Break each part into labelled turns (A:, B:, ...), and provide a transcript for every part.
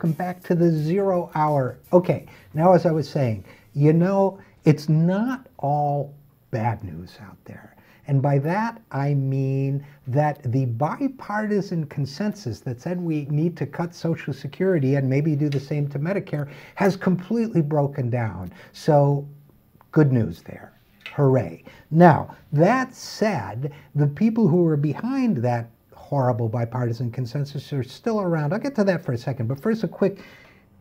A: welcome back to the 0 Hour. Okay, now as I was saying, you know, it's not all bad news out there. And by that, I mean that the bipartisan consensus that said we need to cut Social Security and maybe do the same to Medicare has completely broken down. So good news there. Hooray. Now, that said, the people who were behind that horrible bipartisan consensus are still around. I'll get to that for a second, but first a quick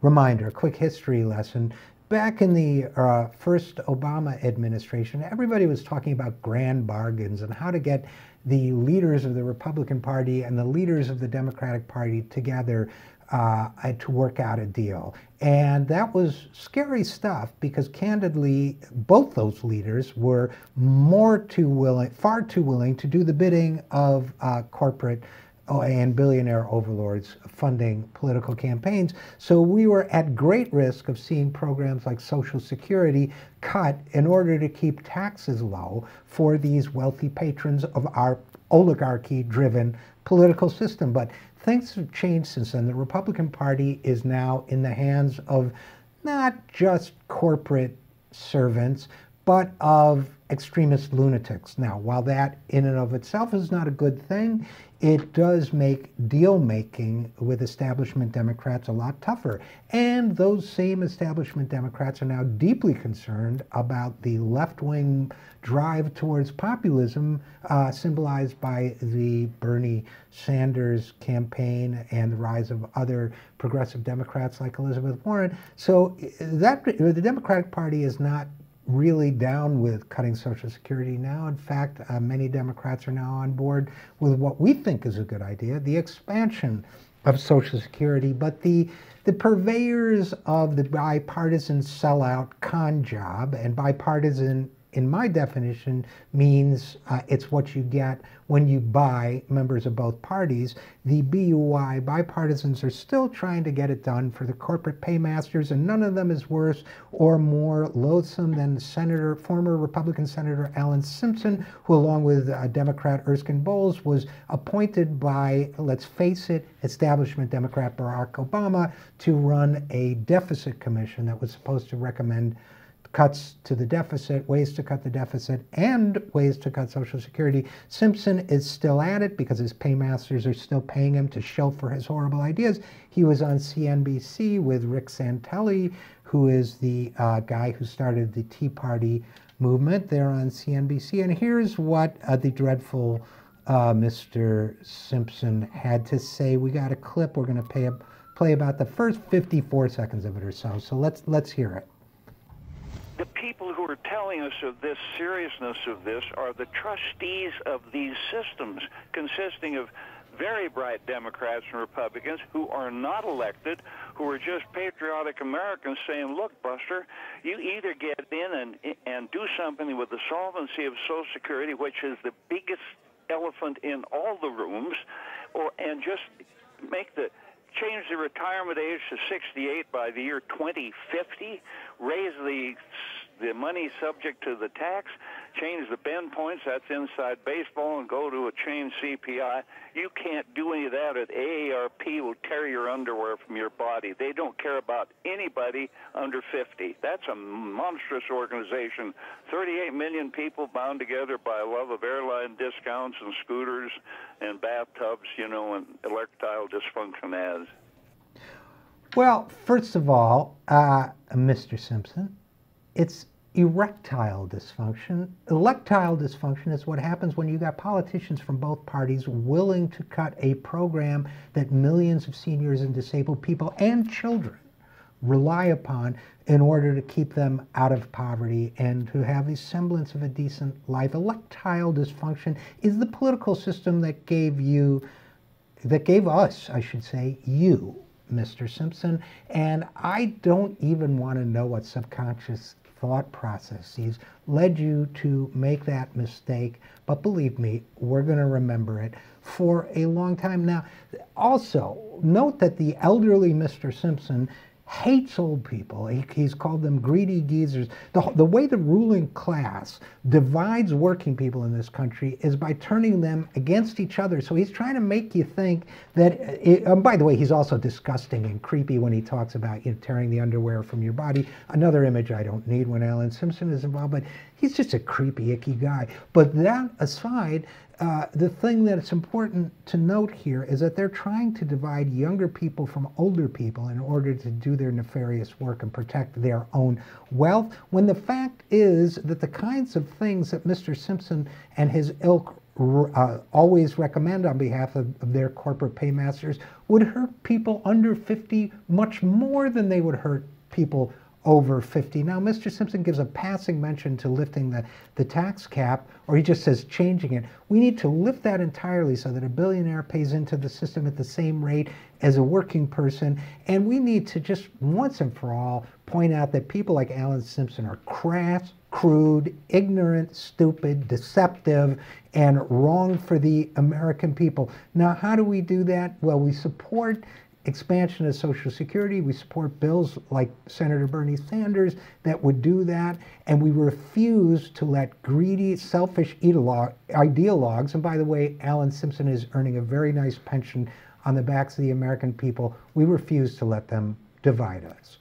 A: reminder, a quick history lesson. Back in the first Obama administration, everybody was talking about grand bargains and how to get the leaders of the Republican Party and the leaders of the Democratic Party together to work out a deal. And that was scary stuff because candidly, both those leaders were far too willing to do the bidding of corporate and billionaire overlords funding political campaigns. So we were at great risk of seeing programs like Social Security cut in order to keep taxes low for these wealthy patrons of our oligarchy-driven political system. But things have changed since then. The Republican Party is now in the hands of not just corporate servants, but of extremist lunatics. Now, while that in and of itself is not a good thing, it does make deal-making with establishment Democrats a lot tougher. And those same establishment Democrats are now deeply concerned about the left-wing drive towards populism symbolized by the Bernie Sanders campaign and the rise of other progressive Democrats like Elizabeth Warren. So the Democratic Party is not really down with cutting Social Security now. In fact, many Democrats are now on board with what we think is a good idea, the expansion of Social Security. But the purveyors of the bipartisan sellout con job, and bipartisan in my definition means it's what you get when you buy members of both parties. The BUI, bipartisans, are still trying to get it done for the corporate paymasters, and none of them is worse or more loathsome than former Republican Senator Alan Simpson, who along with Democrat Erskine Bowles was appointed by, let's face it, establishment Democrat Barack Obama to run a deficit commission that was supposed to recommend cuts to the deficit, ways to cut the deficit, and ways to cut Social Security. Simpson is still at it because his paymasters are still paying him to shelf for his horrible ideas. He was on CNBC with Rick Santelli, who is the guy who started the Tea Party movement. They're on CNBC, and here's what the dreadful Mr. Simpson had to say. We got a clip. We're going to play about the first 54 seconds of it or so. So let's hear it.
B: The people who are telling us of this seriousness of this are the trustees of these systems, consisting of very bright Democrats and Republicans who are not elected, who are just patriotic Americans saying, look, Buster, you either get in and do something with the solvency of Social Security, which is the biggest elephant in all the rooms, and just change the retirement age to 68 by the year 2050, raise the money subject to the tax, change the bend points, that's inside baseball, and go to a chain CPI. You can't do any of that. At AARP will tear your underwear from your body. They don't care about anybody under 50. That's a monstrous organization. 38 million people bound together by a love of airline discounts and scooters and bathtubs, and erectile dysfunction ads.
A: Well, first of all, Mr. Simpson, it's erectile dysfunction. Electile dysfunction is what happens when you got politicians from both parties willing to cut a program that millions of seniors and disabled people and children rely upon in order to keep them out of poverty and to have a semblance of a decent life. Electile dysfunction is the political system that gave us, I should say, you, Mr. Simpson, and I don't even want to know what subconscious thought processes led you to make that mistake, but believe me, we're going to remember it for a long time now. Also, note that the elderly Mr. Simpson hates old people. He's called them greedy geezers. The way the ruling class divides working people in this country is by turning them against each other. So he's trying to make you think that, by the way, he's also disgusting and creepy when he talks about tearing the underwear from your body. Another image I don't need when Alan Simpson is involved, but he's just a creepy, icky guy. But that aside, the thing that's important to note here is that they're trying to divide younger people from older people in order to do their nefarious work and protect their own wealth, when the fact is that the kinds of things that Mr. Simpson and his ilk always recommend on behalf of their corporate paymasters would hurt people under 50 much more than they would hurt people over 50. Now, Mr. Simpson gives a passing mention to lifting the tax cap, or he just says changing it. We need to lift that entirely so that a billionaire pays into the system at the same rate as a working person. And we need to just once and for all point out that people like Alan Simpson are crass, crude, ignorant, stupid, deceptive, and wrong for the American people. Now, how do we do that? Well, we support expansion of Social Security. We support bills like Senator Bernie Sanders that would do that, and we refuse to let greedy, selfish ideologues, and by the way, Alan Simpson is earning a very nice pension on the backs of the American people, we refuse to let them divide us.